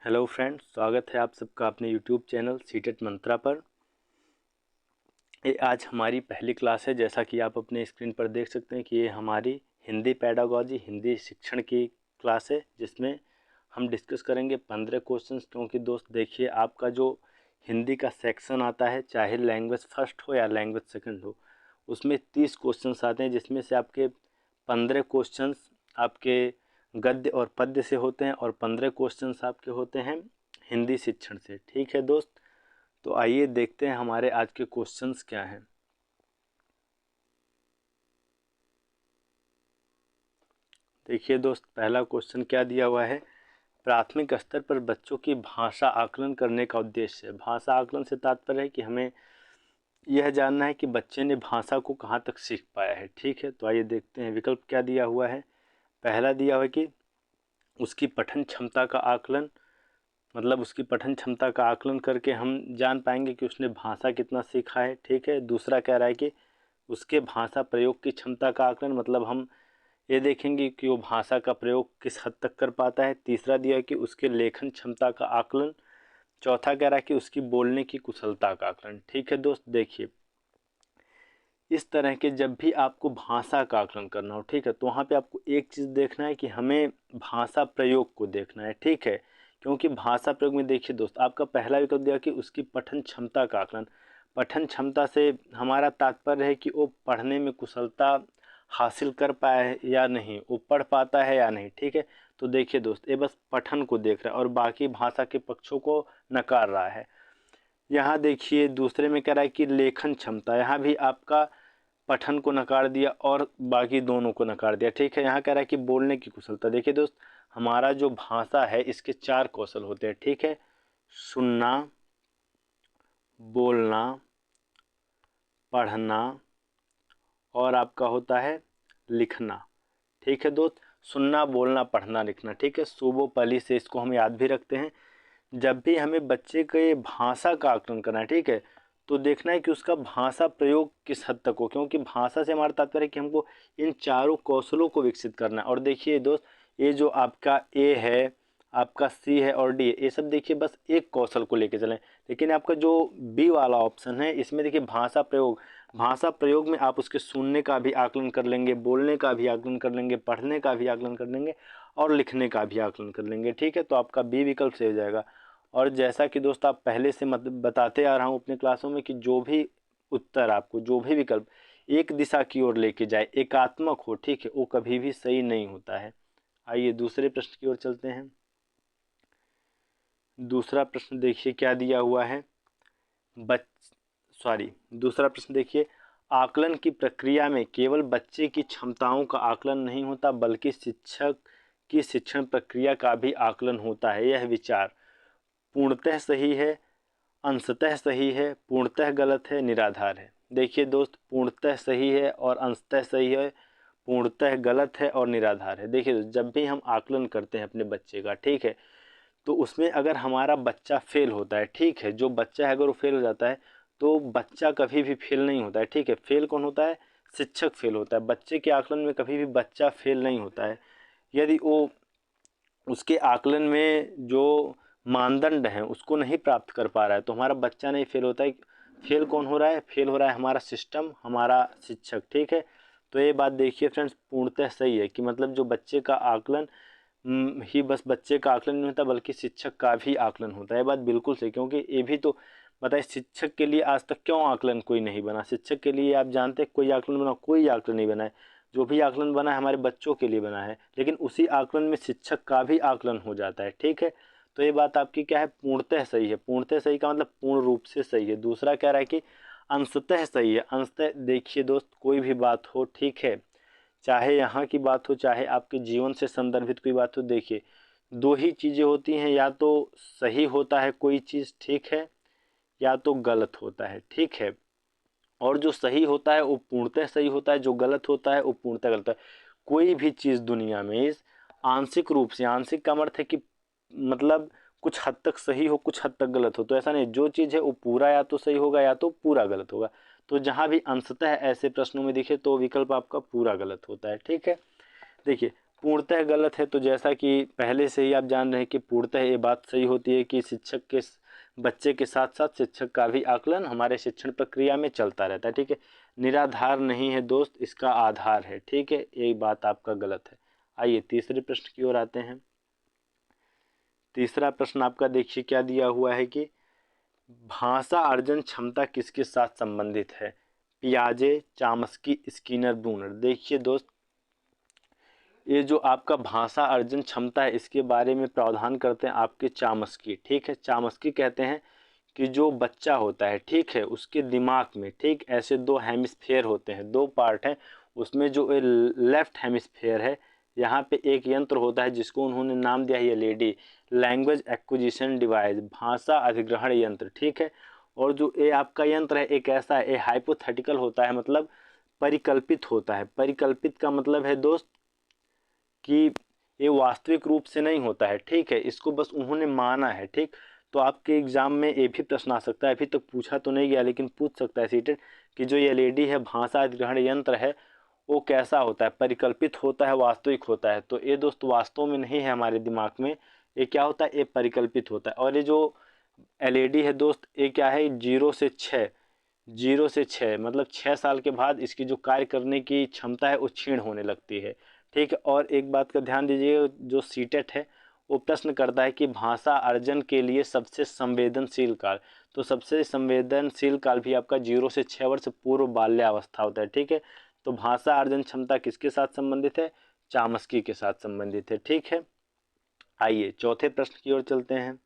Hello friends, स्वागत है आप सबका अपने यूट्यूब चैनल सीटेट मंत्रा पर। ये आज हमारी पहली क्लास है। जैसा कि आप अपने स्क्रीन पर देख सकते हैं कि ये हमारी हिंदी पेडागॉजी हिंदी शिक्षण की क्लास है, जिसमें हम डिस्कस करेंगे 15 क्वेश्चंस। क्योंकि दोस्त देखिए, आपका जो हिंदी का सेक्शन आता है, चाहे लैंग्वेज फर्स्ट हो या लैंग्वेज सेकंड हो, उसमें 30 क्वेश्चंस आते हैं, जिसमें से आपके 15 क्वेश्चंस आपके गद्य और पद्य से होते हैं और 15 क्वेश्चंस आपके होते हैं हिंदी शिक्षण से। ठीक है दोस्त, तो आइए देखते हैं हमारे आज के क्वेश्चंस क्या हैं। देखिए दोस्त, पहला क्वेश्चन क्या दिया हुआ है। प्राथमिक स्तर पर बच्चों की भाषा आकलन करने का उद्देश्य। भाषा आकलन से तात्पर्य है कि हमें यह जानना है कि बच्चे ने भाषा को कहाँ तक सीख पाया है। ठीक है, तो आइए देखते हैं विकल्प क्या दिया हुआ है। पहला दिया हुआ है कि उसकी पठन क्षमता का आकलन, मतलब उसकी पठन क्षमता का आकलन करके हम जान पाएंगे कि उसने भाषा कितना सीखा है। ठीक है, दूसरा कह रहा है कि उसके भाषा प्रयोग की क्षमता का आकलन, मतलब हम ये देखेंगे कि वो भाषा का प्रयोग किस हद तक कर पाता है। तीसरा दिया है कि उसके लेखन क्षमता का आकलन। चौथा कह रहा है कि उसकी बोलने की कुशलता का आकलन। ठीक है दोस्त, देखिए इस तरह के जब भी आपको भाषा का आकलन करना हो, ठीक है, तो वहाँ पे आपको एक चीज़ देखना है कि हमें भाषा प्रयोग को देखना है। ठीक है, क्योंकि भाषा प्रयोग में देखिए दोस्त, आपका पहला विकल्प दिया कि उसकी पठन क्षमता का आकलन। पठन क्षमता से हमारा तात्पर्य है कि वो पढ़ने में कुशलता हासिल कर पाया है या नहीं, वो पढ़ पाता है या नहीं। ठीक है, तो देखिए दोस्त, ये बस पठन को देख रहा है और बाकी भाषा के पक्षों को नकार रहा है। यहाँ देखिए दूसरे में कह रहा है कि लेखन क्षमता, यहाँ भी आपका पठन को नकार दिया और बाकी दोनों को नकार दिया। ठीक है, यहाँ कह रहा है कि बोलने की कुशलता। देखिए दोस्त, हमारा जो भाषा है इसके 4 कौशल होते हैं। ठीक है, सुनना, बोलना, पढ़ना और आपका होता है लिखना। ठीक है दोस्त, सुनना, बोलना, पढ़ना, लिखना। ठीक है, सुबोपली से इसको हम याद भी रखते हैं। जब भी हमें बच्चे के भाषा का आकलन करना है, ठीक है, तो देखना है कि उसका भाषा प्रयोग किस हद तक हो, क्योंकि भाषा से हमारा तात्पर्य है कि हमको इन चारों कौशलों को विकसित करना है। और देखिए दोस्त, ये जो आपका ए है, आपका सी है और डी है, ये सब देखिए बस एक कौशल को लेके चलें। लेकिन आपका जो बी वाला ऑप्शन है, इसमें देखिए भाषा प्रयोग, भाषा प्रयोग में आप उसके सुनने का भी आकलन कर लेंगे, बोलने का भी आकलन कर लेंगे, पढ़ने का भी आकलन कर लेंगे और लिखने का भी आकलन कर लेंगे। ठीक है, तो आपका बी विकल्प से हो जाएगा। और जैसा कि दोस्त आप पहले से बताते आ रहा हूँ अपने क्लासों में कि जो भी उत्तर आपको, जो भी विकल्प एक दिशा की ओर लेके जाए, एकात्मक हो, ठीक है, वो कभी भी सही नहीं होता है। आइए दूसरे प्रश्न की ओर चलते हैं। दूसरा प्रश्न देखिए क्या दिया हुआ है। दूसरा प्रश्न देखिए, आकलन की प्रक्रिया में केवल बच्चे की क्षमताओं का आकलन नहीं होता, बल्कि शिक्षक की शिक्षण प्रक्रिया का भी आकलन होता है। यह विचार पूर्णतः सही है, अंशतः सही है, पूर्णतः गलत है, निराधार है। देखिए दोस्त, पूर्णतः सही है और अंशतः सही है, पूर्णतः गलत है और निराधार है। देखिए दोस्त, जब भी हम आकलन करते हैं अपने बच्चे का, ठीक है, तो उसमें अगर हमारा बच्चा फेल होता है, ठीक है, जो बच्चा है अगर वो फेल हो जाता है, तो बच्चा कभी भी फेल नहीं होता है। ठीक है, फेल कौन होता है? शिक्षक फेल होता है। बच्चे के आकलन में कभी भी बच्चा फेल नहीं होता है। यदि वो उसके आकलन में जो मानदंड हैं उसको नहीं प्राप्त कर पा रहा है, तो हमारा बच्चा नहीं फेल होता है। फेल कौन हो रहा है? फेल हो रहा है हमारा सिस्टम, हमारा शिक्षक। ठीक है, तो ये बात देखिए फ्रेंड्स, पूर्णतः सही है कि मतलब जो बच्चे का आकलन ही बस बच्चे का आकलन नहीं होता, बल्कि शिक्षक का भी आकलन होता है। ये बात बिल्कुल सही, क्योंकि ये भी तो बताइए, शिक्षक के लिए आज तक क्यों आकलन कोई नहीं बना? शिक्षक के लिए आप जानते हैं कोई आकलन बना? कोई आकलन नहीं बना है। जो भी आकलन बना है हमारे बच्चों के लिए बना है, लेकिन उसी आकलन में शिक्षक का भी आकलन हो जाता है। ठीक है, तो ये बात आपकी क्या है? पूर्णतः सही है। पूर्णतः सही का मतलब पूर्ण रूप से सही है। दूसरा कह रहा है कि अंशतः सही है। अंशतः देखिए दोस्त, कोई भी बात हो, ठीक है, चाहे यहाँ की बात हो, चाहे आपके जीवन से संदर्भित कोई बात हो, देखिए दो ही चीज़ें होती हैं, या तो सही होता है कोई चीज़, ठीक है, या तो गलत होता है। ठीक है, और जो सही होता है वो पूर्णतः सही होता है, जो गलत होता है वो पूर्णतः गलत है। कोई भी चीज़ दुनिया में इस आंशिक रूप से, आंशिक का अर्थ है कि मतलब कुछ हद तक सही हो, कुछ हद तक गलत हो, तो ऐसा नहीं, जो चीज़ है वो पूरा या तो सही होगा या तो पूरा गलत होगा। तो जहाँ भी अंशतः ऐसे प्रश्नों में दिखे तो विकल्प आपका पूरा गलत होता है। ठीक है, देखिए पूर्णतः गलत है। तो जैसा कि पहले से ही आप जान रहे हैं कि पूर्णतः ये बात सही होती है कि शिक्षक के बच्चे के साथ साथ शिक्षक का भी आकलन हमारे शिक्षण प्रक्रिया में चलता रहता है। ठीक है, निराधार नहीं है दोस्त, इसका आधार है। ठीक है, ये बात आपका गलत है। आइए तीसरे प्रश्न की ओर आते हैं। तीसरा प्रश्न आपका देखिए क्या दिया हुआ है कि भाषा अर्जन क्षमता किसके साथ संबंधित है? पियाजे, चाम्स्की, स्किनर, ब्रूनर। देखिए दोस्त, ये जो आपका भाषा अर्जन क्षमता है इसके बारे में प्रावधान करते हैं आपके चाम्स्की। ठीक है, चाम्स्की कहते हैं कि जो बच्चा होता है, ठीक है, उसके दिमाग में, ठीक, ऐसे दो हेमिस्फेयर होते हैं, दो पार्ट हैं। उसमें जो लेफ्ट हेमिस्फेयर है, यहाँ पे एक यंत्र होता है जिसको उन्होंने नाम दिया है एलईडी, लैंग्वेज एक्विजिशन डिवाइस, भाषा अधिग्रहण यंत्र। ठीक है, और जो ये आपका यंत्र है एक ऐसा है, ये हाइपोथेटिकल होता है, मतलब परिकल्पित होता है। परिकल्पित का मतलब है दोस्त कि ये वास्तविक रूप से नहीं होता है। ठीक है, इसको बस उन्होंने माना है। ठीक, तो आपके एग्जाम में ये भी प्रश्न आ सकता है, अभी तक पूछा तो नहीं गया लेकिन पूछ सकता है सीटेट, कि जो ये एलईडी है, भाषा अधिग्रहण यंत्र है, वो कैसा होता है? परिकल्पित होता है, वास्तविक होता है? तो ये दोस्त वास्तव में नहीं है हमारे दिमाग में, ये क्या होता है? ये परिकल्पित होता है। और ये जो एलईडी है दोस्त, ये क्या है? 0 से 6, 0 से 6 मतलब 6 साल के बाद इसकी जो कार्य करने की क्षमता है वो क्षीण होने लगती है। ठीक है, और एक बात का ध्यान दीजिए, जो सीटेट है वो प्रश्न करता है कि भाषा अर्जन के लिए सबसे संवेदनशील काल। तो सबसे संवेदनशील काल भी आपका 0 से 6 वर्ष पूर्व बाल्यावस्था होता है। ठीक है, तो भाषा अर्जन क्षमता किसके साथ संबंधित है? चाम्स्की के साथ संबंधित है। ठीक है, आइए चौथे प्रश्न की ओर चलते हैं।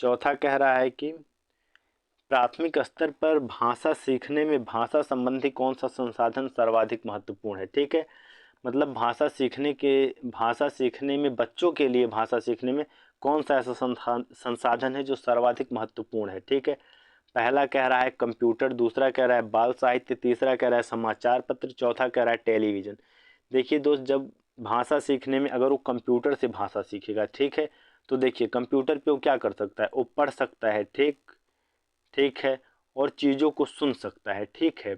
चौथा कह रहा है कि प्राथमिक स्तर पर भाषा सीखने में भाषा संबंधी कौन सा संसाधन सर्वाधिक महत्वपूर्ण है? ठीक है, मतलब भाषा सीखने में, बच्चों के लिए भाषा सीखने में कौन सा ऐसा संसाधन है जो सर्वाधिक महत्वपूर्ण है? ठीक है, पहला कह रहा है कंप्यूटर, दूसरा कह रहा है बाल साहित्य, तीसरा कह रहा है समाचार पत्र, चौथा कह रहा है टेलीविज़न। देखिए दोस्त, जब भाषा सीखने में अगर वो कंप्यूटर से भाषा सीखेगा, ठीक है, तो देखिए कंप्यूटर पे वो क्या कर सकता है? वो पढ़ सकता है, ठीक, ठीक है, और चीज़ों को सुन सकता है। ठीक है,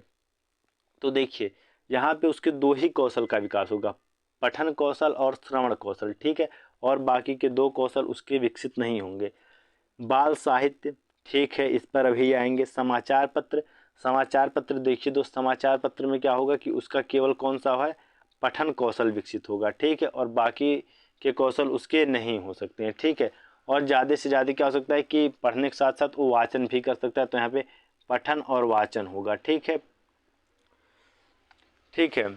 तो देखिए यहाँ पे उसके दो ही कौशल का विकास होगा, पठन कौशल और श्रवण कौशल। ठीक है, और बाकी के दो कौशल उसके विकसित नहीं होंगे। बाल साहित्य, ठीक है, इस पर अभी आएंगे। समाचार पत्र, समाचार पत्र देखिए दोस्त, समाचार पत्र में क्या होगा कि उसका केवल कौन सा है? पठन कौशल विकसित होगा। ठीक है, और बाकी के कौशल उसके नहीं हो सकते हैं। ठीक है, और ज़्यादा से ज़्यादा क्या हो सकता है कि पढ़ने के साथ साथ वो वाचन भी कर सकता है, तो यहाँ पे पठन और वाचन होगा। ठीक है, ठीक है,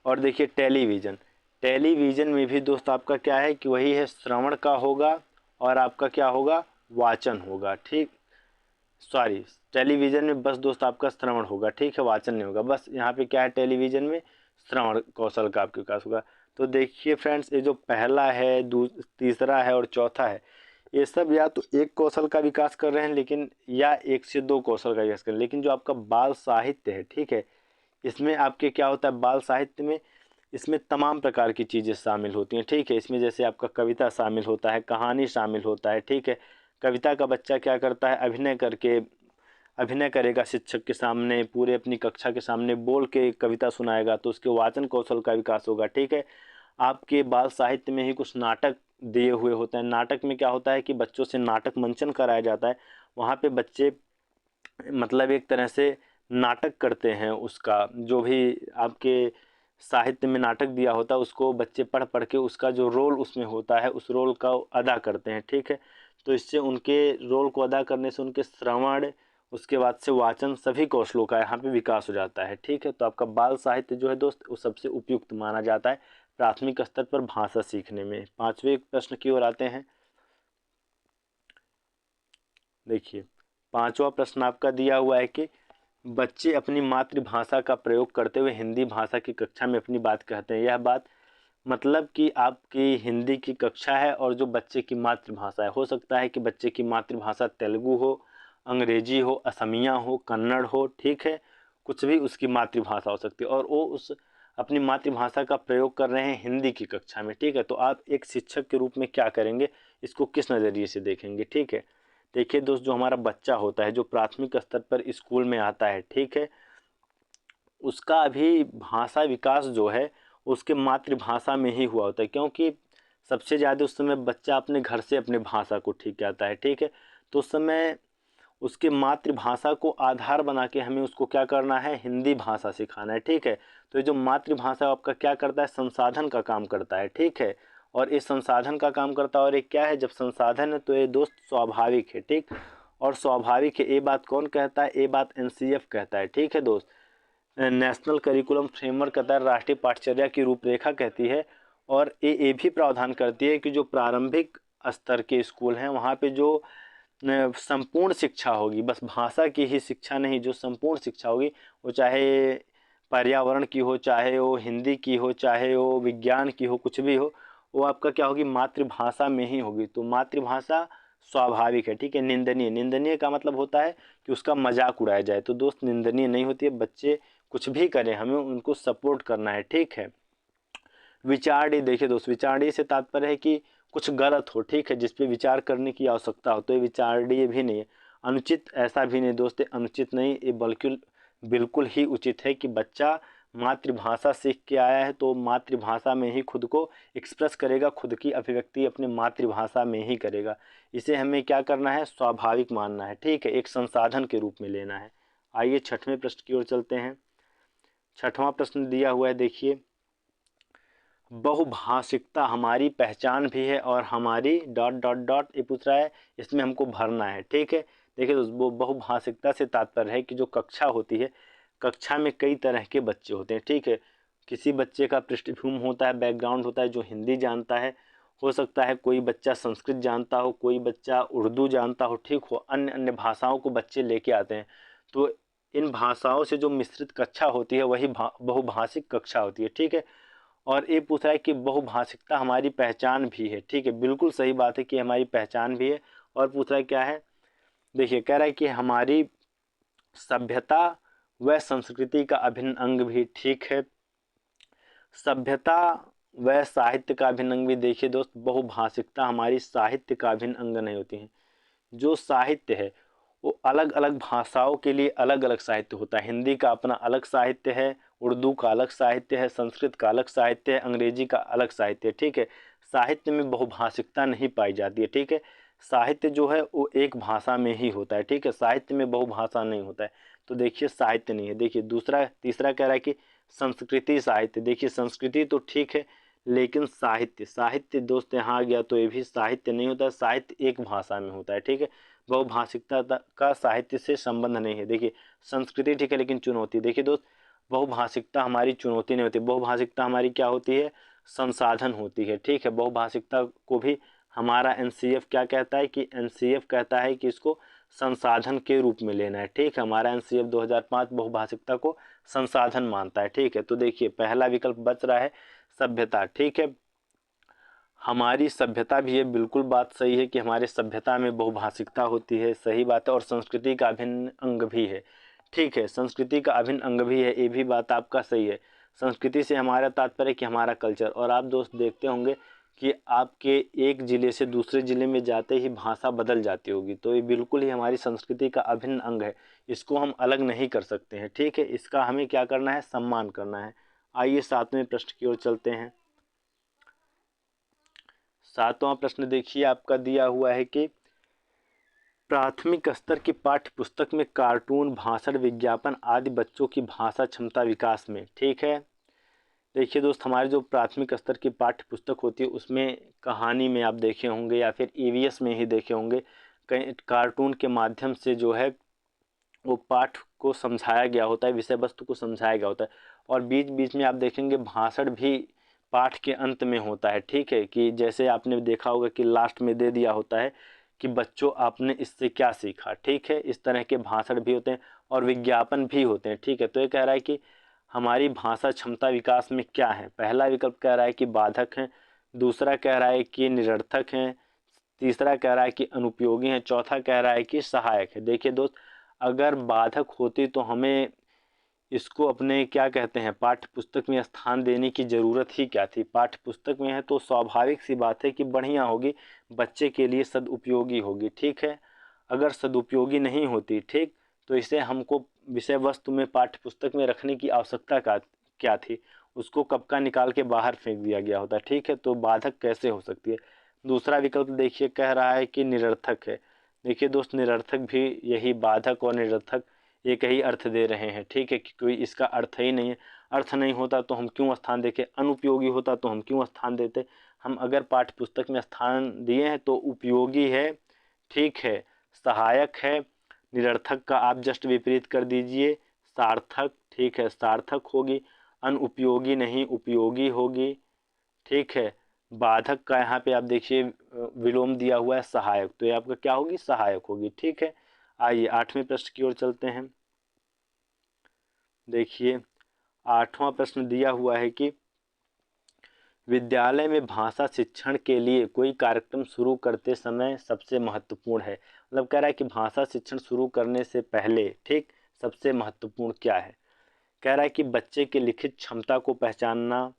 और देखिए टेलीविज़न, टेलीविज़न में भी दोस्त आपका क्या है कि वही है, श्रवण का होगा और आपका क्या होगा? वाचन होगा। ठीक, सॉरी, टेलीविज़न में बस दोस्त आपका श्रवण होगा। ठीक है, वाचन नहीं होगा। बस यहाँ पे क्या है, टेलीविज़न में श्रवण कौशल का आपके विकास होगा। तो देखिए फ्रेंड्स, ये जो पहला है, तीसरा है और चौथा है, ये सब या तो एक कौशल का विकास कर रहे हैं, लेकिन या 1 से 2 कौशल का विकास कर रहे हैं। लेकिन जो आपका बाल साहित्य है, ठीक है, इसमें आपके क्या होता है? बाल साहित्य में इसमें तमाम प्रकार की चीज़ें शामिल होती हैं। ठीक है, इसमें जैसे आपका कविता शामिल होता है, कहानी शामिल होता है। ठीक है, कविता का बच्चा क्या करता है? अभिनय करेगा शिक्षक के सामने, पूरे अपनी कक्षा के सामने बोल के कविता सुनाएगा, तो उसके वाचन कौशल का विकास होगा। ठीक है, आपके बाल साहित्य में ही कुछ नाटक दिए हुए होते हैं। नाटक में क्या होता है कि बच्चों से नाटक मंचन कराया जाता है, वहाँ पे बच्चे मतलब एक तरह से नाटक करते हैं, उसका जो भी आपके साहित्य में नाटक दिया होता है उसको बच्चे पढ़ पढ़ के उसका जो रोल उसमें होता है उस रोल का अदा करते हैं। ठीक है, तो इससे उनके रोल को अदा करने से उनके श्रवण, उसके बाद से वाचन, सभी कौशलों का यहाँ पे विकास हो जाता है। ठीक है, तो आपका बाल साहित्य जो है दोस्त वो सबसे उपयुक्त माना जाता है प्राथमिक स्तर पर भाषा सीखने में। पांचवें प्रश्न की ओर आते हैं। देखिए पांचवा प्रश्न आपका दिया हुआ है कि बच्चे अपनी मातृभाषा का प्रयोग करते हुए हिंदी भाषा की कक्षा में अपनी बात कहते हैं। यह बात मतलब कि आपकी हिंदी की कक्षा है और जो बच्चे की मातृभाषा है, हो सकता है कि बच्चे की मातृभाषा तेलुगु हो, अंग्रेजी हो, असमिया हो, कन्नड़ हो। ठीक है, कुछ भी उसकी मातृभाषा हो सकती है और वो उस अपनी मातृभाषा का प्रयोग कर रहे हैं हिंदी की कक्षा में। ठीक है, तो आप एक शिक्षक के रूप में क्या करेंगे, इसको किस नज़रिए से देखेंगे? ठीक है, देखिए दोस्त, जो हमारा बच्चा होता है जो प्राथमिक स्तर पर स्कूल में आता है, ठीक है, उसका भी भाषा विकास जो है उसके मातृभाषा में ही हुआ होता है, क्योंकि सबसे ज़्यादा उस समय बच्चा अपने घर से अपने भाषा को ठीक कहता है, ठीक है। तो उस समय उसके मातृभाषा को आधार बना के हमें उसको क्या करना है, हिंदी भाषा सिखाना है, ठीक है। तो ये जो मातृभाषा आपका क्या करता है, संसाधन का काम करता है, ठीक है। और ये संसाधन का काम करता है, और ये क्या है, जब संसाधन है तो ये दोस्त स्वाभाविक है, ठीक। और स्वाभाविक है ये बात कौन कहता है, ये बात एनसीएफ कहता है, ठीक है दोस्त। नेशनल करिकुलम फ्रेमवर्क कहता है, राष्ट्रीय पाठ्यचर्या की रूपरेखा कहती है। और ये भी प्रावधान करती है कि जो प्रारंभिक स्तर के स्कूल हैं वहाँ पे जो संपूर्ण शिक्षा होगी, बस भाषा की ही शिक्षा नहीं, जो संपूर्ण शिक्षा होगी वो चाहे पर्यावरण की हो, चाहे वो हिंदी की हो, चाहे वो विज्ञान की हो, कुछ भी हो, वो आपका क्या होगी, मातृभाषा में ही होगी। तो मातृभाषा स्वाभाविक है, ठीक है। निंदनीय, निंदनीय का मतलब होता है कि उसका मजाक उड़ाया जाए, तो दोस्त निंदनीय नहीं होती है। बच्चे कुछ भी करें हमें उनको सपोर्ट करना है, ठीक है। विचारणीय, देखिए दोस्त, विचारणीय से तात्पर्य है कि कुछ गलत हो, ठीक है, जिस पे विचार करने की आवश्यकता हो, तो ये विचारणीय भी नहीं है। अनुचित, ऐसा भी नहीं दोस्त, अनुचित नहीं, ये बल्कि बिल्कुल ही उचित है कि बच्चा मातृभाषा सीख के आया है तो मातृभाषा में ही खुद को एक्सप्रेस करेगा, खुद की अभिव्यक्ति अपने मातृभाषा में ही करेगा। इसे हमें क्या करना है, स्वाभाविक मानना है, ठीक है, एक संसाधन के रूप में लेना है। आइए छठवें प्रश्न की ओर चलते हैं। छठवां प्रश्न दिया हुआ है, देखिए, बहुभाषिकता हमारी पहचान भी है और हमारी डॉट डॉट डॉट ये पूछ रहा है, इसमें हमको भरना है, ठीक है। देखिए दोस्तों, वो बहुभाषिकता से तात्पर्य है कि जो कक्षा होती है, कक्षा में कई तरह के बच्चे होते हैं, ठीक है। किसी बच्चे का पृष्ठभूमि होता है, बैकग्राउंड होता है, जो हिंदी जानता है, हो सकता है कोई बच्चा संस्कृत जानता हो, कोई बच्चा उर्दू जानता हो, ठीक हो, अन्य अन्य भाषाओं को बच्चे लेके आते हैं। तो इन भाषाओं से जो मिश्रित कक्षा होती है वही बहुभाषिक कक्षा होती है, ठीक है। और ये पूछ रहा है कि बहुभाषिकता हमारी पहचान भी है, ठीक है, बिल्कुल सही बात है कि हमारी पहचान भी है। और पूछ रहा है क्या है, देखिए कह रहा है कि हमारी सभ्यता व संस्कृति का अभिन्न अंग भी, ठीक है। सभ्यता व साहित्य का अभिन्न अंग भी, देखिए दोस्त, बहुभाषिकता हमारी साहित्य का अभिन्न अंग नहीं होती है। जो साहित्य है वो अलग अलग भाषाओं के लिए अलग अलग साहित्य होता है। हिंदी का अपना अलग साहित्य है, उर्दू का अलग साहित्य है, संस्कृत का अलग साहित्य है, अंग्रेजी का अलग साहित्य है, ठीक है। साहित्य में बहुभाषिकता नहीं पाई जाती है, ठीक है। साहित्य जो है वो एक भाषा में ही होता है, ठीक है, साहित्य में बहुभाषा नहीं होता है। तो देखिए साहित्य नहीं है। देखिए दूसरा, तीसरा कह रहा है कि संस्कृति साहित्य, देखिए संस्कृति तो ठीक है, लेकिन साहित्य, साहित्य दोस्त यहाँ आ गया तो ये भी साहित्य नहीं होता है। साहित्य एक भाषा में होता है, ठीक है, बहुभाषिकता का साहित्य से संबंध नहीं है। देखिए संस्कृति ठीक है, लेकिन चुनौती, देखिए दोस्त, बहुभाषिकता हमारी चुनौती नहीं होती, बहुभाषिकता हमारी क्या होती है, संसाधन होती है, ठीक है। बहुभाषिकता को भी हमारा एनसीएफ क्या कहता है कि एनसीएफ कहता है कि इसको संसाधन के रूप में लेना है, ठीक है। हमारा एनसीएफ 2005 बहुभाषिकता को संसाधन मानता है, ठीक है। तो देखिए पहला विकल्प बच रहा है सभ्यता, ठीक है। हमारी सभ्यता भी है, बिल्कुल बात सही है कि हमारे सभ्यता में बहुभाषिकता होती है, सही बात है। और संस्कृति का अभिन्न अंग भी है, ठीक है, संस्कृति का अभिन्न अंग भी है, ये भी बात आपका सही है। संस्कृति से हमारा तात्पर्य कि हमारा कल्चर। और आप दोस्त देखते होंगे कि आपके एक ज़िले से दूसरे ज़िले में जाते ही भाषा बदल जाती होगी, तो ये बिल्कुल ही हमारी संस्कृति का अभिन्न अंग है, इसको हम अलग नहीं कर सकते हैं, ठीक है। इसका हमें क्या करना है, सम्मान करना है। आइए सातवें प्रश्न की ओर चलते हैं। सातवां प्रश्न देखिए आपका दिया हुआ है कि प्राथमिक स्तर की पाठ्य पुस्तक में कार्टून, भाषण, विज्ञापन आदि बच्चों की भाषा क्षमता विकास में, ठीक है। देखिए दोस्त, हमारे जो प्राथमिक स्तर की पाठ्य पुस्तक होती है उसमें कहानी में आप देखे होंगे या फिर ईवीएस में ही देखे होंगे, कई कार्टून के माध्यम से जो है वो पाठ को समझाया गया होता है, विषय वस्तु को समझाया गया होता है। और बीच बीच में आप देखेंगे भाषण भी पाठ के अंत में होता है, ठीक है, कि जैसे आपने देखा होगा कि लास्ट में दे दिया होता है कि बच्चों आपने इससे क्या सीखा, ठीक है। इस तरह के भाषण भी होते हैं और विज्ञापन भी होते हैं, ठीक है। तो ये कह रहा है कि हमारी भाषा क्षमता विकास में क्या है, पहला विकल्प कह रहा है कि बाधक हैं, दूसरा कह रहा है कि निरर्थक हैं, तीसरा कह रहा है कि अनुपयोगी हैं, चौथा कह रहा है कि सहायक है। देखिए दोस्त, अगर बाधक होती तो हमें इसको अपने क्या कहते हैं पाठ्य पुस्तक में स्थान देने की ज़रूरत ही क्या थी। पाठ्य पुस्तक में है तो स्वाभाविक सी बात है कि बढ़िया होगी, बच्चे के लिए सदुपयोगी होगी, ठीक है। अगर सदुपयोगी नहीं होती, ठीक, तो इसे हमको विषय वस्तु में पाठ्य पुस्तक में रखने की आवश्यकता क्या थी, उसको कब का निकाल के बाहर फेंक दिया गया होता। ठीक है, तो बाधक कैसे हो सकती है। दूसरा विकल्प देखिए कह रहा है कि निरर्थक है। देखिए दोस्त, निरर्थक भी यही, बाधक और निरर्थक एक ही अर्थ दे रहे हैं। ठीक है, कि कोई इसका अर्थ ही नहीं है। अर्थ नहीं होता तो हम क्यों स्थान देखें, अनुपयोगी होता तो हम क्यों स्थान देते। हम अगर पाठ्य पुस्तक में स्थान दिए हैं तो उपयोगी है, ठीक है, सहायक है। निरर्थक का आप जस्ट विपरीत कर दीजिए, सार्थक। ठीक है, सार्थक होगी। अनुपयोगी नहीं, उपयोगी होगी। ठीक है, बाधक का यहाँ पे आप देखिए विलोम दिया हुआ है, सहायक, तो ये आपका क्या होगी, सहायक होगी। ठीक है, आइए 8वें प्रश्न की ओर चलते हैं। देखिए 8वां प्रश्न दिया हुआ है कि विद्यालय में भाषा शिक्षण के लिए कोई कार्यक्रम शुरू करते समय सबसे महत्वपूर्ण है। मतलब कह रहा है कि भाषा शिक्षण शुरू करने से पहले, ठीक, सबसे महत्वपूर्ण क्या है। कह रहा है कि बच्चे की लिखित क्षमता को पहचानना,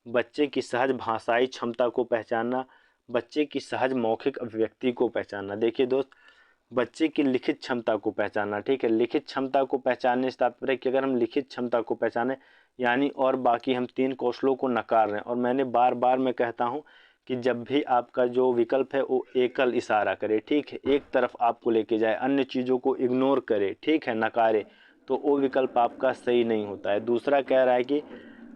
बच्चे की सहज भाषाई क्षमता को पहचानना, बच्चे की सहज मौखिक अभिव्यक्ति को पहचानना। देखिए दोस्त, बच्चे की लिखित क्षमता को पहचानना, ठीक है, लिखित क्षमता को पहचानने से तात्पर्य कि अगर हम लिखित क्षमता को पहचाने यानी और बाकी हम 3 कौशलों को नकार रहे हैं। और मैंने बार बार मैं कहता हूं कि जब भी आपका जो विकल्प है वो एकल इशारा करे, ठीक है, एक तरफ आपको लेके जाए, अन्य चीज़ों को इग्नोर करे, ठीक है, नकारे, तो वो विकल्प आपका सही नहीं होता है। दूसरा कह रहा है कि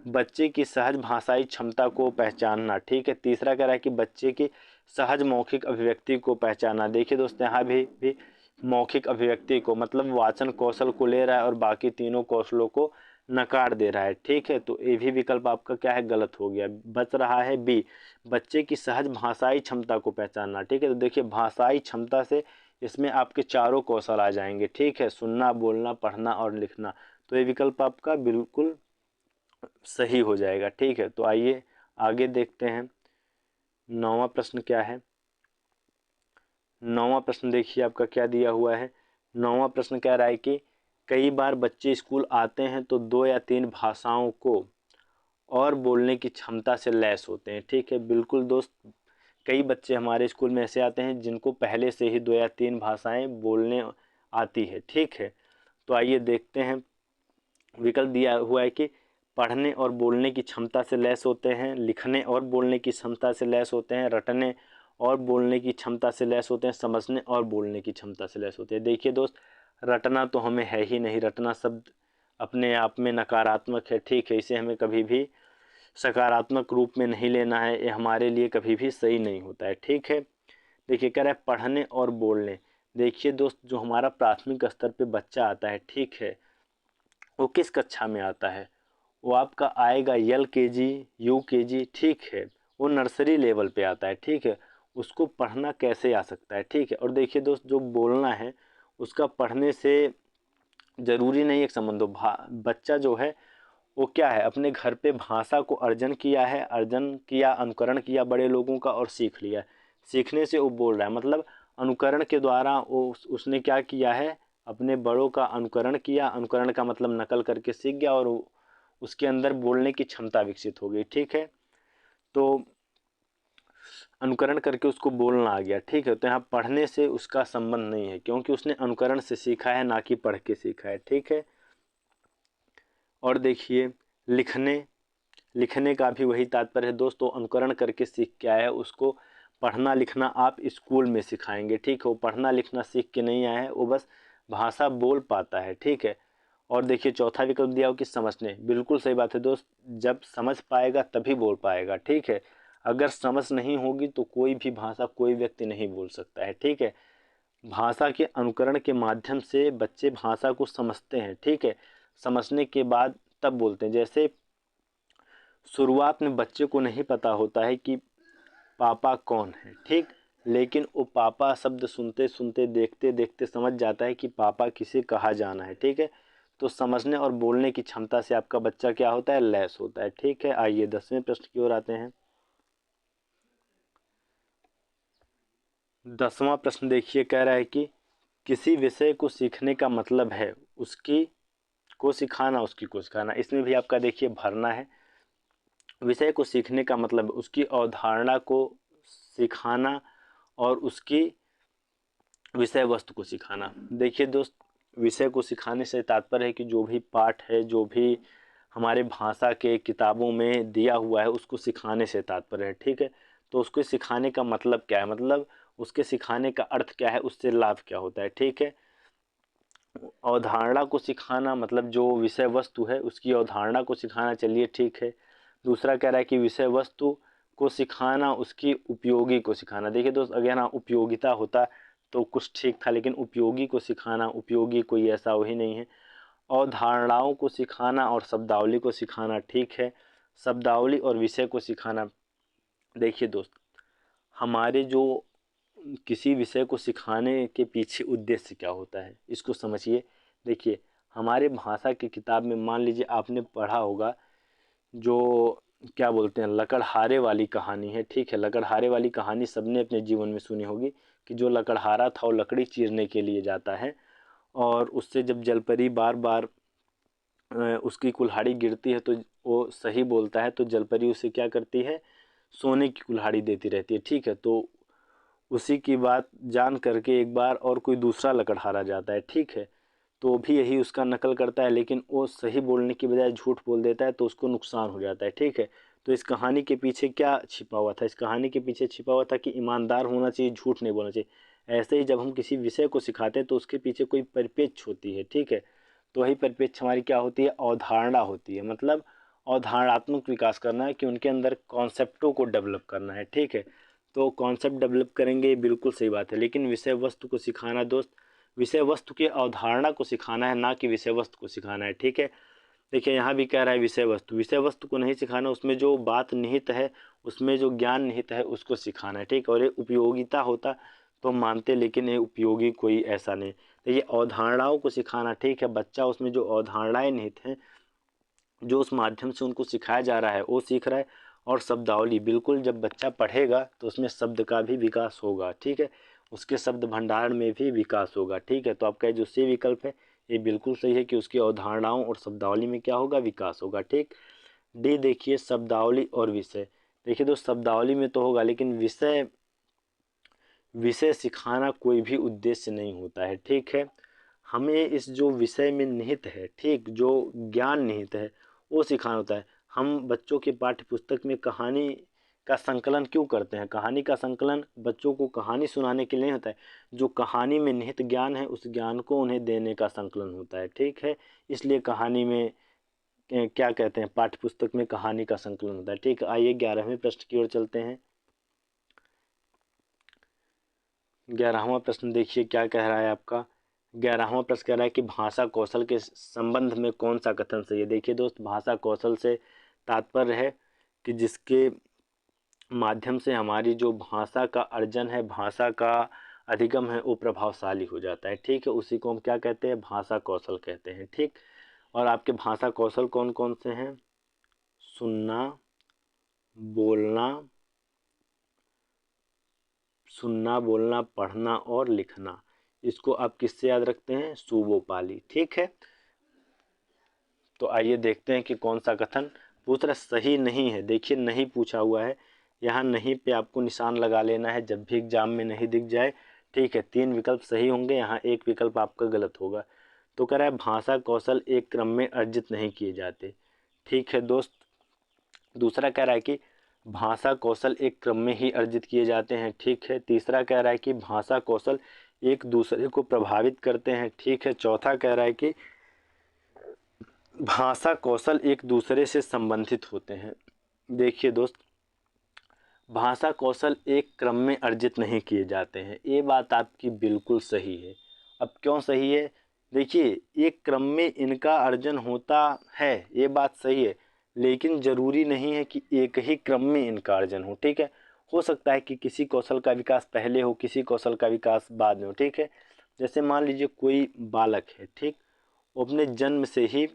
बच्चे की सहज भाषाई क्षमता को पहचानना, ठीक है। तीसरा कह रहा है कि बच्चे की सहज मौखिक अभिव्यक्ति को पहचानना। देखिए दोस्त, यहाँ भी मौखिक अभिव्यक्ति को मतलब वाचन कौशल को ले रहा है और बाकी तीनों कौशलों को नकार दे रहा है। ठीक है, तो ये भी विकल्प आपका क्या है, गलत हो गया। बच रहा है बी, बच्चे की सहज भाषाई क्षमता को पहचानना। ठीक है, तो देखिए भाषाई क्षमता से इसमें आपके चारों कौशल आ जाएंगे। ठीक है, सुनना, बोलना, पढ़ना और लिखना। तो ये विकल्प आपका बिल्कुल सही हो जाएगा। ठीक है, तो आइए आगे देखते हैं 9वां प्रश्न क्या है। 9वां प्रश्न देखिए आपका क्या दिया हुआ है। 9वां प्रश्न कह रहा है कि कई बार बच्चे स्कूल आते हैं तो 2 या 3 भाषाओं को और बोलने की क्षमता से लैस होते हैं। ठीक है, बिल्कुल दोस्त, कई बच्चे हमारे स्कूल में ऐसे आते हैं जिनको पहले से ही 2 या 3 भाषाएं बोलने आती है। ठीक है, तो आइए देखते हैं। विकल्प दिया हुआ है कि पढ़ने और बोलने की क्षमता से लैस होते हैं, लिखने और बोलने की क्षमता से लैस होते हैं, रटने और बोलने की क्षमता से लैस होते हैं, समझने और बोलने की क्षमता से लैस होते हैं। देखिए दोस्त, रटना तो हमें है ही नहीं, रटना शब्द अपने आप में नकारात्मक है। ठीक है, इसे हमें कभी भी सकारात्मक रूप में नहीं लेना है, ये हमारे लिए कभी भी सही नहीं होता है। ठीक है, देखिए कह रहा है पढ़ने और बोलने। देखिए दोस्त, जो हमारा प्राथमिक स्तर पे बच्चा आता है, ठीक है, वो किस कक्षा में आता है, वो आपका आएगा LKG UKG। ठीक है, वो नर्सरी लेवल पे आता है। ठीक है, उसको पढ़ना कैसे आ सकता है। ठीक है, और देखिए दोस्त, जो बोलना है उसका पढ़ने से ज़रूरी नहीं एक संबंध हो। बच्चा जो है वो क्या है, अपने घर पे भाषा को अर्जन किया, अनुकरण किया बड़े लोगों का और सीख लिया। सीखने से वो बोल रहा है, मतलब अनुकरण के द्वारा वो उसने क्या किया है, अपने बड़ों का अनुकरण किया। अनुकरण का मतलब नकल करके सीख गया और उसके अंदर बोलने की क्षमता विकसित हो गई। ठीक है, तो अनुकरण करके उसको बोलना आ गया। ठीक है, तो यहाँ पढ़ने से उसका संबंध नहीं है क्योंकि उसने अनुकरण से सीखा है, ना कि पढ़ के सीखा है। ठीक है, और देखिए लिखने लिखने का भी वही तात्पर्य है दोस्तों, अनुकरण करके सीख के आया है, उसको पढ़ना लिखना आप स्कूल में सिखाएंगे। ठीक है, वो पढ़ना लिखना सीख के नहीं आया है, वो बस भाषा बोल पाता है। ठीक है, और देखिए चौथा विकल्प दिया हो कि समझने। बिल्कुल सही बात है दोस्त, जब समझ पाएगा तभी बोल पाएगा। ठीक है, अगर समझ नहीं होगी तो कोई भी भाषा कोई व्यक्ति नहीं बोल सकता है। ठीक है, भाषा के अनुकरण के माध्यम से बच्चे भाषा को समझते हैं। ठीक है, समझने के बाद तब बोलते हैं। जैसे शुरुआत में बच्चे को नहीं पता होता है कि पापा कौन है, ठीक, लेकिन वो पापा शब्द सुनते सुनते देखते देखते समझ जाता है कि पापा किसे कहा जाना है। ठीक है, तो समझने और बोलने की क्षमता से आपका बच्चा क्या होता है, लैस होता है। ठीक है, आइए 10वें प्रश्न की ओर आते हैं। 10वां प्रश्न देखिए कह रहा है कि किसी विषय को सीखने का मतलब है उसकी को सिखाना, उसकी को सिखाना। इसमें भी आपका देखिए भरना है। विषय को सीखने का मतलब उसकी अवधारणा को सिखाना और उसकी विषय वस्तु को सिखाना। देखिए दोस्त, विषय को सिखाने से तात्पर्य है कि जो भी पाठ है, जो भी हमारे भाषा के किताबों में दिया हुआ है, उसको सिखाने से तात्पर्य है। ठीक है, तो उसको सिखाने का मतलब क्या है, मतलब उसके सिखाने का अर्थ क्या है, उससे लाभ क्या होता है। ठीक है, अवधारणा को सिखाना मतलब जो विषय वस्तु है उसकी अवधारणा को सिखाना, चलिए ठीक है। दूसरा कह रहा है कि विषय वस्तु को सिखाना उसकी उपयोगी को सिखाना। देखिए दोस्त, अगर हाँ उपयोगिता होता तो कुछ ठीक था, लेकिन उपयोगी को सिखाना, उपयोगी कोई ऐसा वही नहीं है। अवधारणाओं को सिखाना और शब्दावली को सिखाना, ठीक है। शब्दावली और विषय को सिखाना, देखिए दोस्त, हमारे जो किसी विषय को सिखाने के पीछे उद्देश्य क्या होता है, इसको समझिए। देखिए, हमारे भाषा की किताब में मान लीजिए आपने पढ़ा होगा, जो क्या बोलते हैं, लकड़हारे वाली कहानी है। ठीक है, लकड़हारे वाली कहानी सबने अपने जीवन में सुनी होगी कि जो लकड़हारा था वो लकड़ी चीरने के लिए जाता है, और उससे जब जलपरी बार बार उसकी कुल्हाड़ी गिरती है तो वो सही बोलता है, तो जलपरी उसे क्या करती है, सोने की कुल्हाड़ी देती रहती है। ठीक है, तो उसी की बात जान करके एक बार और कोई दूसरा लकड़हारा जाता है। ठीक है, तो भी यही उसका नकल करता है, लेकिन वो सही बोलने की बजाय झूठ बोल देता है, तो उसको नुकसान हो जाता है। ठीक है, तो इस कहानी के पीछे क्या छिपा हुआ था, इस कहानी के पीछे छिपा हुआ था कि ईमानदार होना चाहिए, झूठ नहीं बोलना चाहिए। ऐसे ही जब हम किसी विषय को सिखाते हैं तो उसके पीछे कोई परिप्रेक्ष्य होती है। ठीक है, तो वही परिप्रेक्ष्य हमारी क्या होती है, अवधारणा होती है। मतलब अवधारणात्मक विकास करना है कि उनके अंदर कॉन्सेप्टों को डेवलप करना है। ठीक है, तो कॉन्सेप्ट डेवलप करेंगे, बिल्कुल सही बात है, लेकिन विषय वस्तु को सिखाना दोस्त, विषय वस्तु की अवधारणा को सिखाना है, ना कि विषय वस्तु को सिखाना है। ठीक है, देखिए यहाँ भी कह रहा है विषय वस्तु, विषय वस्तु को नहीं सिखाना, उसमें जो बात निहित है, उसमें जो ज्ञान निहित है उसको सिखाना है। ठीक, और ये उपयोगिता होता तो हम मानते, लेकिन ये उपयोगी कोई ऐसा नहीं। देखिए, अवधारणाओं को सिखाना, ठीक है, बच्चा उसमें जो अवधारणाएं निहित हैं, जो उस माध्यम से उनको सिखाया जा रहा है वो सीख रहा है। और शब्दावली, बिल्कुल जब बच्चा पढ़ेगा तो उसमें शब्द का भी विकास होगा। ठीक है, उसके शब्द भंडारण में भी विकास होगा। ठीक है, तो आपका जो सी विकल्प है ये बिल्कुल सही है कि उसकी अवधारणाओं और शब्दावली में क्या होगा, विकास होगा। ठीक, डी देखिए, शब्दावली और विषय। देखिए दोस्त, शब्दावली में तो होगा, लेकिन विषय, विषय सिखाना कोई भी उद्देश्य नहीं होता है। ठीक है, हमें इस जो विषय में निहित है, ठीक, जो ज्ञान निहित है वो सिखाना होता है। हम बच्चों के पाठ्य पुस्तक में कहानी का संकलन क्यों करते हैं, कहानी का संकलन बच्चों को कहानी सुनाने के लिए होता है। जो कहानी में निहित ज्ञान है उस ज्ञान को उन्हें देने का संकलन होता है। ठीक है, इसलिए कहानी में क्या कहते हैं, पाठ्य पुस्तक में कहानी का संकलन होता है। ठीक, आइए 11वें प्रश्न की ओर चलते हैं। 11वां प्रश्न देखिए क्या कह रहा है आपका। 11वां प्रश्न कह रहा है कि भाषा कौशल के संबंध में कौन सा कथन सही है। देखिए दोस्त, भाषा कौशल से तात्पर्य है कि जिसके माध्यम से हमारी जो भाषा का अर्जन है, भाषा का अधिगम है, वो प्रभावशाली हो जाता है। ठीक है, उसी को हम क्या कहते हैं, भाषा कौशल कहते हैं। ठीक, और आपके भाषा कौशल कौन कौन से हैं, सुनना, बोलना, सुनना, बोलना, पढ़ना और लिखना। इसको आप किससे याद रखते हैं, सुबोपाली। ठीक है, तो आइए देखते हैं कि कौन सा कथन पूछ रहा सही नहीं है। देखिए, नहीं पूछा हुआ है, यहाँ नहीं पे आपको निशान लगा लेना है जब भी एग्जाम में नहीं दिख जाए। ठीक है, 3 विकल्प सही होंगे, यहाँ एक विकल्प आपका गलत होगा। तो कह रहा है भाषा कौशल एक क्रम में अर्जित नहीं किए जाते। ठीक है दोस्त, दूसरा कह रहा है कि भाषा कौशल एक क्रम में ही अर्जित किए जाते हैं। ठीक है, तीसरा कह रहा है कि भाषा कौशल एक दूसरे को प्रभावित करते हैं। ठीक है, चौथा कह रहा है कि भाषा कौशल एक दूसरे से संबंधित होते हैं। देखिए दोस्त, भाषा कौशल एक क्रम में अर्जित नहीं किए जाते हैं, ये बात आपकी बिल्कुल सही है। अब क्यों सही है, देखिए, एक क्रम में इनका अर्जन होता है, ये बात सही है, लेकिन ज़रूरी नहीं है कि एक ही क्रम में इनका अर्जन हो। ठीक है, हो सकता है कि किसी कौशल का विकास पहले हो, किसी कौशल का विकास बाद में हो। ठीक है, जैसे मान लीजिए कोई बालक है, ठीक, वो अपने जन्म से ही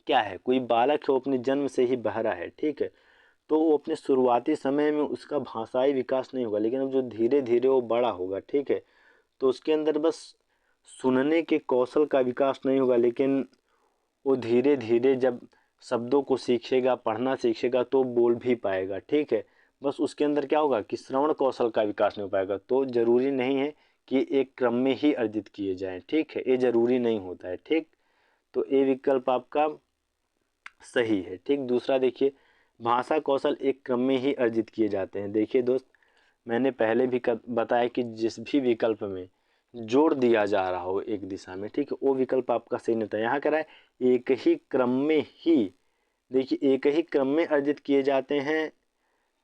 क्या है, कोई बालक है वो अपने जन्म से ही बहरा है। ठीक है, तो वो अपने शुरुआती समय में उसका भाषाई विकास नहीं होगा, लेकिन अब जो धीरे धीरे वो बड़ा होगा, ठीक है, तो उसके अंदर बस सुनने के कौशल का विकास नहीं होगा, लेकिन वो धीरे धीरे जब शब्दों को सीखेगा, पढ़ना सीखेगा, तो बोल भी पाएगा। ठीक है, बस उसके अंदर क्या होगा कि श्रवण कौशल का विकास नहीं हो पाएगा। तो ज़रूरी नहीं है कि एक क्रम में ही अर्जित किए जाएं। ठीक है, ये जरूरी नहीं होता है। ठीक, तो ये विकल्प आपका सही है। ठीक, दूसरा देखिए, भाषा कौशल एक क्रम में ही अर्जित किए जाते हैं। देखिए दोस्त, मैंने पहले भी बताया कि जिस भी विकल्प में जोड़ दिया जा रहा हो एक दिशा में, ठीक है, वो विकल्प आपका सही नहीं था। यहाँ कह रहा है एक ही क्रम में ही, देखिए एक ही क्रम में अर्जित किए जाते हैं,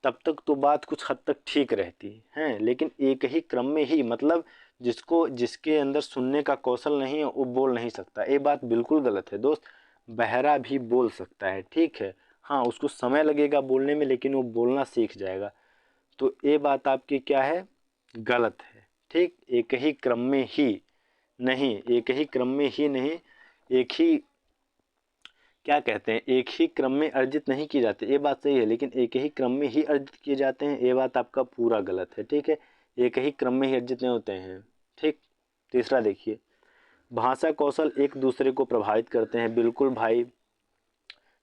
तब तक तो बात कुछ हद तक ठीक रहती है, लेकिन एक ही क्रम में ही मतलब जिसके अंदर सुनने का कौशल नहीं है वो बोल नहीं सकता। ये बात बिल्कुल गलत है दोस्त। बहरा भी बोल सकता है, ठीक है, हाँ उसको समय लगेगा बोलने में, लेकिन वो बोलना सीख जाएगा। तो ये बात आपकी क्या है, गलत है। ठीक, एक ही क्रम में ही नहीं, एक ही क्रम में ही नहीं, एक ही क्या कहते हैं, एक ही क्रम में अर्जित नहीं किए जाते, ये बात सही है, लेकिन एक ही क्रम में ही अर्जित किए जाते हैं, ये बात आपका पूरा गलत है। ठीक है, एक ही क्रम में ही अर्जित नहीं होते हैं। ठीक, तीसरा देखिए, भाषा कौशल एक दूसरे को प्रभावित करते हैं। बिल्कुल भाई,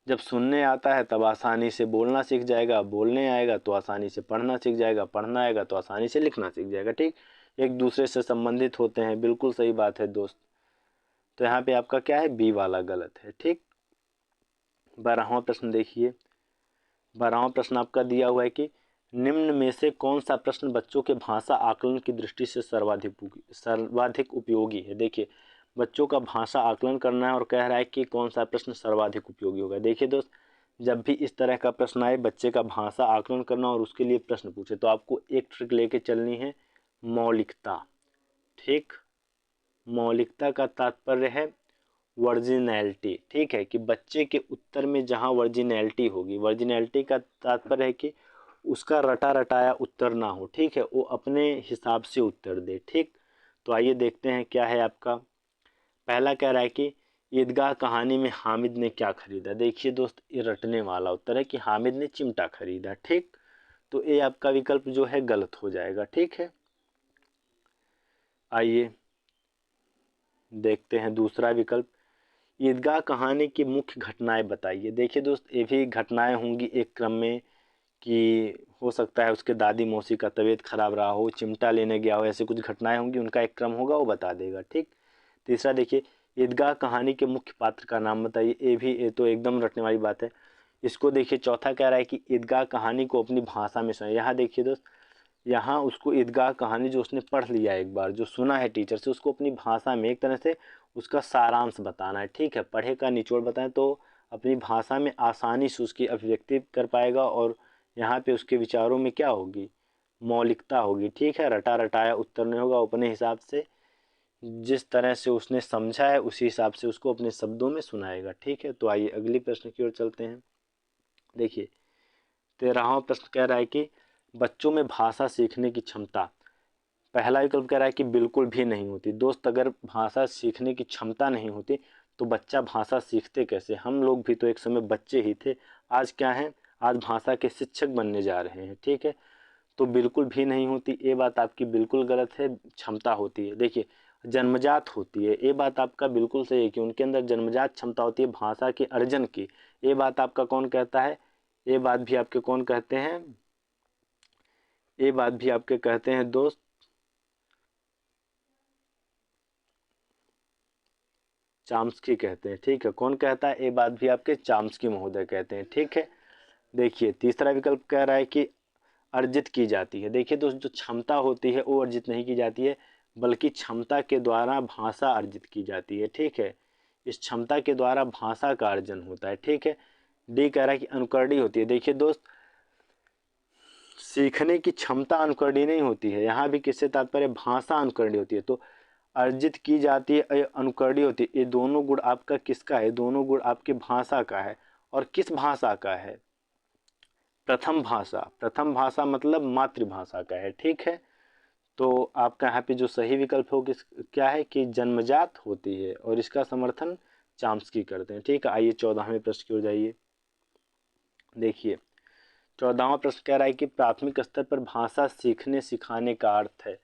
जब सुनने आता है तब आसानी से बोलना सीख जाएगा, बोलने आएगा तो आसानी से पढ़ना सीख जाएगा, पढ़ना आएगा तो आसानी से लिखना सीख जाएगा। ठीक, एक दूसरे से संबंधित होते हैं, बिल्कुल सही बात है दोस्त। तो यहाँ पे आपका क्या है, बी वाला गलत है। ठीक, 12वां प्रश्न देखिए, 12वां प्रश्न आपका दिया हुआ है कि निम्न में से कौन सा प्रश्न बच्चों के भाषा आकलन की दृष्टि से सर्वाधिक उपयोगी है। देखिए, बच्चों का भाषा आकलन करना है और कह रहा है कि कौन सा प्रश्न सर्वाधिक उपयोगी होगा। देखिए दोस्त, जब भी इस तरह का प्रश्न आए, बच्चे का भाषा आकलन करना और उसके लिए प्रश्न पूछे, तो आपको एक ट्रिक लेके चलनी है, मौलिकता। ठीक, मौलिकता का तात्पर्य है वर्जिनैलिटी। ठीक है, कि बच्चे के उत्तर में जहाँ वर्जिनैलिटी होगी, वर्जिनैलिटी का तात्पर्य है कि उसका रटा रटाया उत्तर ना हो। ठीक है, वो अपने हिसाब से उत्तर दे। ठीक, तो आइए देखते हैं क्या है आपका। पहला कह रहा है कि ईदगाह कहानी में हामिद ने क्या खरीदा। देखिए दोस्त, ये रटने वाला उत्तर है कि हामिद ने चिमटा खरीदा। ठीक, तो ये आपका विकल्प जो है गलत हो जाएगा। ठीक है, आइए देखते हैं दूसरा विकल्प, ईदगाह कहानी की मुख्य घटनाएं बताइए। देखिए दोस्त, ये भी घटनाएं होंगी एक क्रम में, कि हो सकता है उसके दादी मौसी का तबीयत खराब रहा हो, चिमटा लेने गया हो, ऐसे कुछ घटनाएं होंगी, उनका एक क्रम होगा, वो बता देगा। ठीक, तीसरा देखिए, ईदगाह कहानी के मुख्य पात्र का नाम बताइए। ये तो एकदम रटने वाली बात है। इसको देखिए, चौथा कह रहा है कि ईदगाह कहानी को अपनी भाषा में सुनाए। यहाँ देखिए दोस्त, यहाँ उसको ईदगाह कहानी जो उसने पढ़ लिया एक बार, जो सुना है टीचर से, उसको अपनी भाषा में एक तरह से उसका सारांश बताना है। ठीक है, पढ़े का निचोड़ बताएं तो अपनी भाषा में आसानी से उसकी अभिव्यक्ति कर पाएगा, और यहाँ पे उसके विचारों में क्या होगी, मौलिकता होगी। ठीक है, रटा रटाया उत्तर नहीं होगा, अपने हिसाब से जिस तरह से उसने समझा है उसी हिसाब से उसको अपने शब्दों में सुनाएगा। ठीक है, तो आइए अगली प्रश्न की ओर चलते हैं। देखिए, 13वां प्रश्न कह रहा है कि बच्चों में भाषा सीखने की क्षमता, पहला विकल्प कह रहा है कि बिल्कुल भी नहीं होती। दोस्त, अगर भाषा सीखने की क्षमता नहीं होती तो बच्चा भाषा सीखते कैसे। हम लोग भी तो एक समय बच्चे ही थे, आज क्या हैं, आज भाषा के शिक्षक बनने जा रहे हैं। ठीक है, तो बिल्कुल भी नहीं होती, ये बात आपकी बिल्कुल गलत है। क्षमता होती है, देखिए जन्मजात होती है, ये बात आपका बिल्कुल सही है कि उनके अंदर जन्मजात क्षमता होती है भाषा के अर्जन की। ये बात आपका कौन कहता है, ये बात भी आपके कौन कहते हैं, ये बात भी आपके कहते हैं दोस्त चाम्स्की कहते हैं। ठीक है, कौन कहता है, ये बात भी आपके चाम्स्की महोदय कहते हैं। ठीक है, देखिए तीसरा विकल्प कह रहा है कि अर्जित की जाती है। देखिए दोस्त, जो क्षमता होती है वो अर्जित नहीं की जाती है, बल्कि क्षमता के द्वारा भाषा अर्जित की जाती है। ठीक है, इस क्षमता के द्वारा भाषा का अर्जन होता है। ठीक है, डी कह रहा है कि अनुकरणी होती है। देखिए दोस्त, सीखने की क्षमता अनुकरणीय नहीं होती है, यहाँ भी किससे तात्पर्य, भाषा अनुकरणीय होती है। तो अर्जित की जाती है, अनुकरणीय होती है, ये दोनों गुण आपका किसका है, दोनों गुण आपकी भाषा का है। और किस भाषा का है, प्रथम भाषा। प्रथम भाषा मतलब मातृभाषा का है। ठीक है, तो आपका यहाँ पे जो सही विकल्प हो क्या है कि जन्मजात होती है, और इसका समर्थन चाम्स्की करते हैं। ठीक है, आइए 14वें प्रश्न की ओर जाइए। देखिए, 14वां प्रश्न कह रहा है कि प्राथमिक स्तर पर भाषा सीखने सिखाने का अर्थ है।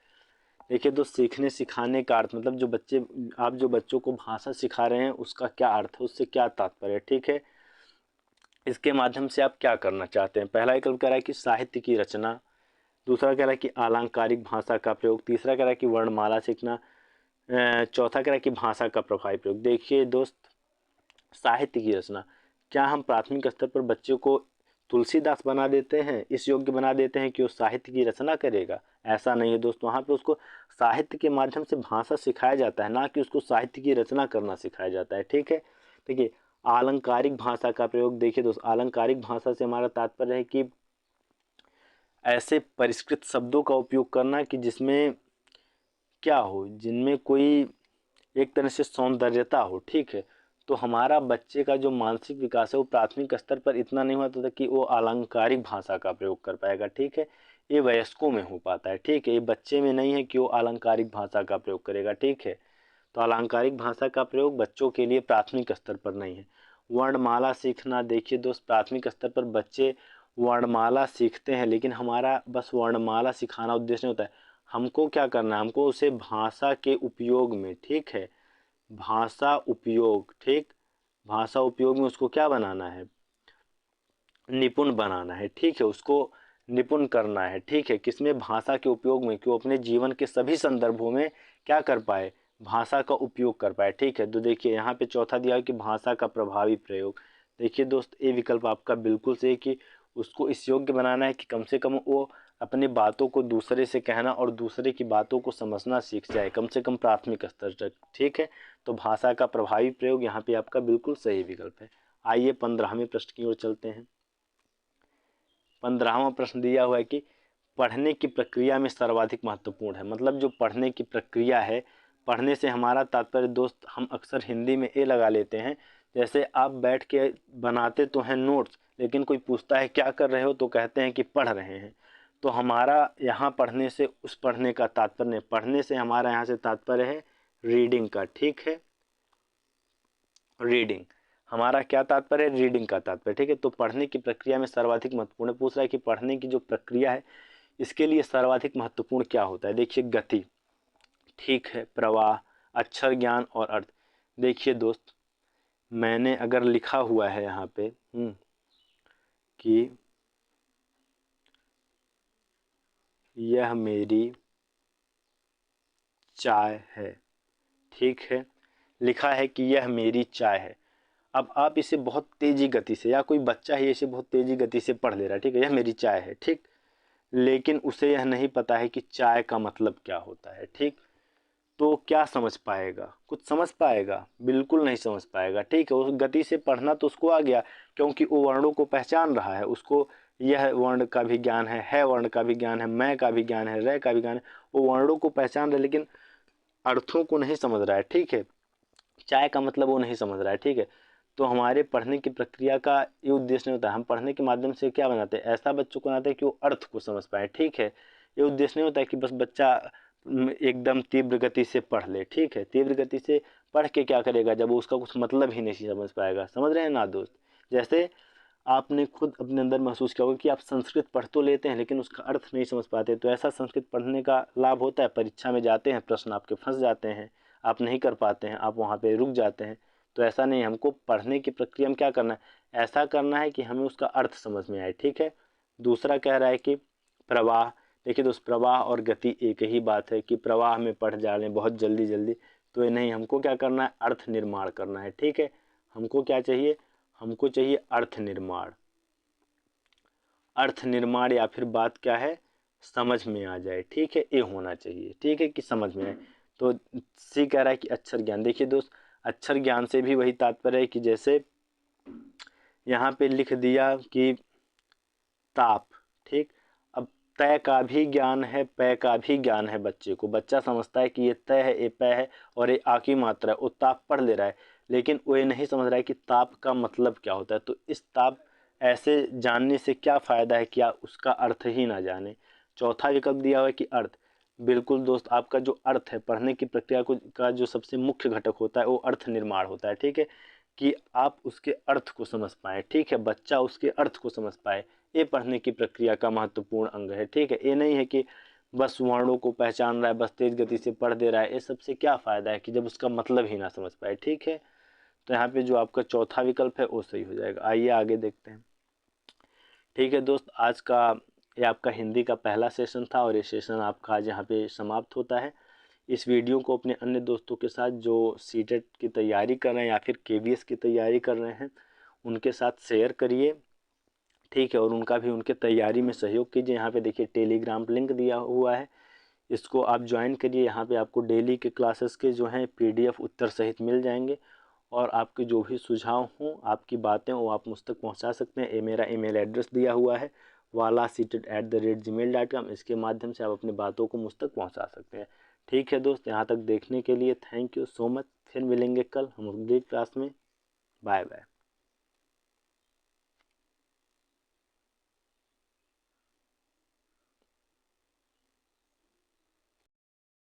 देखिए दोस्त, सीखने सिखाने का अर्थ मतलब आप जो बच्चों को भाषा सिखा रहे हैं उसका क्या अर्थ है, उससे क्या तात्पर्य है। ठीक है, इसके माध्यम से आप क्या करना चाहते हैं। पहला विकल्प कह रहा है कि साहित्य की रचना, दूसरा कह रहा है कि अलंकारिक भाषा का प्रयोग, तीसरा कह रहा है कि वर्णमाला सीखना, चौथा कह रहा है कि भाषा का प्रभावी प्रयोग। देखिए दोस्त, साहित्य की रचना, क्या हम प्राथमिक स्तर पर बच्चे को तुलसीदास बना देते हैं, इस योग्य बना देते हैं कि वो साहित्य की रचना करेगा? ऐसा नहीं है दोस्त, वहाँ पे उसको साहित्य के माध्यम से भाषा सिखाया जाता है, ना कि उसको साहित्य की रचना करना सिखाया जाता है। ठीक है, देखिए अलंकारिक भाषा का प्रयोग। देखिए दोस्त, अलंकारिक भाषा से हमारा तात्पर्य है कि ऐसे परिष्कृत शब्दों का उपयोग करना कि जिसमें क्या हो, जिनमें कोई एक तरह से सौंदर्यता हो। ठीक है, तो हमारा बच्चे का जो मानसिक विकास है वो प्राथमिक स्तर पर इतना नहीं होता था कि वो अलंकारिक भाषा का प्रयोग कर पाएगा। ठीक है, ये वयस्कों में हो पाता है। ठीक है, ये बच्चे में नहीं है कि वो अलंकारिक भाषा का प्रयोग करेगा। ठीक है, तो अलंकारिक भाषा का प्रयोग बच्चों के लिए प्राथमिक स्तर पर नहीं है। वर्णमाला सीखना, देखिए दोस्त, प्राथमिक स्तर पर बच्चे वर्णमाला सीखते हैं, लेकिन हमारा बस वर्णमाला सिखाना उद्देश्य नहीं होता है। हमको क्या करना है, हमको उसे भाषा के उपयोग में, ठीक है, भाषा उपयोग, ठीक, भाषा उपयोग में उसको क्या बनाना है, निपुण बनाना है। ठीक है, उसको निपुण करना है। ठीक है, किसमें, भाषा के उपयोग में, कि वो अपने जीवन के सभी संदर्भों में क्या कर पाए, भाषा का उपयोग कर पाए। ठीक है, तो देखिए यहाँ पे चौथा दिया है कि भाषा का प्रभावी प्रयोग। देखिए दोस्त, ये विकल्प आपका बिल्कुल सही, कि उसको इस योग्य बनाना है कि कम से कम वो अपनी बातों को दूसरे से कहना और दूसरे की बातों को समझना सीख जाए, कम से कम प्राथमिक स्तर तक। ठीक है, तो भाषा का प्रभावी प्रयोग यहाँ पे आपका बिल्कुल सही विकल्प है। आइए 15वें प्रश्न की ओर चलते हैं। 15वां प्रश्न दिया हुआ है कि पढ़ने की प्रक्रिया में सर्वाधिक महत्वपूर्ण है। मतलब जो पढ़ने की प्रक्रिया है, पढ़ने से हमारा तात्पर्य दोस्त, हम अक्सर हिंदी में ए लगा लेते हैं। जैसे आप बैठ के बनाते तो हैं नोट्स, लेकिन कोई पूछता है क्या कर रहे हो, तो कहते हैं कि पढ़ रहे हैं। तो हमारा यहाँ पढ़ने से उस पढ़ने का तात्पर्य नहीं, पढ़ने से हमारा यहाँ से तात्पर्य है रीडिंग का। ठीक है, रीडिंग, हमारा क्या तात्पर्य है, रीडिंग का तात्पर्य। ठीक है, तो पढ़ने की प्रक्रिया में सर्वाधिक महत्वपूर्ण पूछ रहा है कि पढ़ने की जो प्रक्रिया है इसके लिए सर्वाधिक महत्वपूर्ण क्या होता है। देखिए गति, ठीक है, प्रवाह, अक्षर ज्ञान और अर्थ। देखिए दोस्त, मैंने अगर लिखा हुआ है यहाँ पे कि यह मेरी चाय है, ठीक है, लिखा है कि यह मेरी चाय है। अब आप इसे बहुत तेजी गति से, या कोई बच्चा ही इसे बहुत तेजी गति से पढ़ ले रहा है, ठीक है, यह मेरी चाय है, ठीक, लेकिन उसे यह नहीं पता है कि चाय का मतलब क्या होता है। ठीक, तो क्या समझ पाएगा, कुछ समझ पाएगा, बिल्कुल नहीं समझ पाएगा। ठीक है, उस गति से पढ़ना तो उसको आ गया, क्योंकि वो वर्णों को पहचान रहा है, उसको यह वर्ण का भी ज्ञान है वर्ण का भी ज्ञान है, मैं का भी ज्ञान है, रे का भी ज्ञान है। वो वर्णों को पहचान रहा है, लेकिन अर्थों को नहीं समझ रहा है। ठीक है, चाय का मतलब वो नहीं समझ रहा है। ठीक है, तो हमारे पढ़ने की प्रक्रिया का ये उद्देश्य नहीं होता है। हम पढ़ने के माध्यम से क्या बनाते हैं, ऐसा बच्चों को बनाते हैं कि वो अर्थ को समझ पाए। ठीक है, ये उद्देश्य नहीं होता है कि बस बच्चा एकदम तीव्र गति से पढ़ ले। ठीक है, तीव्र गति से पढ़ के क्या करेगा, जब वो उसका कुछ मतलब ही नहीं समझ पाएगा। समझ रहे हैं ना दोस्त? जैसे आपने खुद अपने अंदर महसूस किया होगा कि आप संस्कृत पढ़ तो लेते हैं, लेकिन उसका अर्थ नहीं समझ पाते। तो ऐसा संस्कृत पढ़ने का लाभ होता है, परीक्षा में जाते हैं, प्रश्न आपके फंस जाते हैं, आप नहीं कर पाते हैं, आप वहाँ पे रुक जाते हैं। तो ऐसा नहीं, हमको पढ़ने की प्रक्रिया में क्या करना है, ऐसा करना है कि हमें उसका अर्थ समझ में आए। ठीक है, दूसरा कह रहा है कि प्रवाह। देखिए दोस्त, प्रवाह और गति एक ही बात है, कि प्रवाह में पढ़ जा रहे हैं बहुत जल्दी जल्दी, तो ये नहीं, हमको क्या करना है, अर्थ निर्माण करना है। ठीक है, हमको क्या चाहिए, हमको चाहिए अर्थ निर्माण। अर्थ निर्माण, या फिर बात क्या है, समझ में आ जाए। ठीक है, ये होना चाहिए। ठीक है, कि समझ में आए। तो सी कह रहा है कि अक्षर ज्ञान। देखिए दोस्त, अक्षर ज्ञान से भी वही तात्पर्य है कि जैसे यहाँ पे लिख दिया कि ताप। ठीक, अब तय का भी ज्ञान है, पय का भी ज्ञान है। बच्चे को, बच्चा समझता है कि ये तय है, ये पय है, और ये आ की मात्रा है। वो ताप पढ़ ले रहा है, लेकिन वो ये नहीं समझ रहा है कि ताप का मतलब क्या होता है। तो इस ताप ऐसे जानने से क्या फ़ायदा है, क्या उसका अर्थ ही ना जाने। चौथा विकल्प दिया हुआ है कि अर्थ। बिल्कुल दोस्त, आपका जो अर्थ है, पढ़ने की प्रक्रिया को का जो सबसे मुख्य घटक होता है वो अर्थ निर्माण होता है। ठीक है, कि आप उसके अर्थ को समझ पाए। ठीक है, बच्चा उसके अर्थ को समझ पाए, ये पढ़ने की प्रक्रिया का महत्वपूर्ण अंग है। ठीक है, ये नहीं है कि बस वर्णों को पहचान रहा है, बस तेज गति से पढ़ दे रहा है, ये सबसे क्या फ़ायदा है कि जब उसका मतलब ही ना समझ पाए। ठीक है, तो यहाँ पे जो आपका चौथा विकल्प है वो सही हो जाएगा। आइए आगे देखते हैं। ठीक है दोस्त, आज का ये आपका हिंदी का पहला सेशन था और ये सेशन आपका आज यहाँ पे समाप्त होता है। इस वीडियो को अपने अन्य दोस्तों के साथ जो सीटेट की तैयारी कर रहे हैं या फिर केवीएस की तैयारी कर रहे हैं उनके साथ शेयर करिए, ठीक है, और उनका भी उनके तैयारी में सहयोग कीजिए। यहाँ पे देखिए टेलीग्राम लिंक दिया हुआ है, इसको आप ज्वाइन करिए। यहाँ पे आपको डेली के क्लासेस के जो हैं PDF उत्तर सहित मिल जाएंगे और आपके जो भी सुझाव हों, आपकी बातें वो आप मुझ तक पहुँचा सकते हैं। ये मेरा ईमेल एड्रेस दिया हुआ है walaseated@gmail.com। इसके माध्यम से आप अपनी बातों को मुझ तक पहुँचा सकते हैं। ठीक है दोस्त, यहाँ तक देखने के लिए थैंक यू सो मच। फिर मिलेंगे कल हम अगली क्लास में। Bye bye.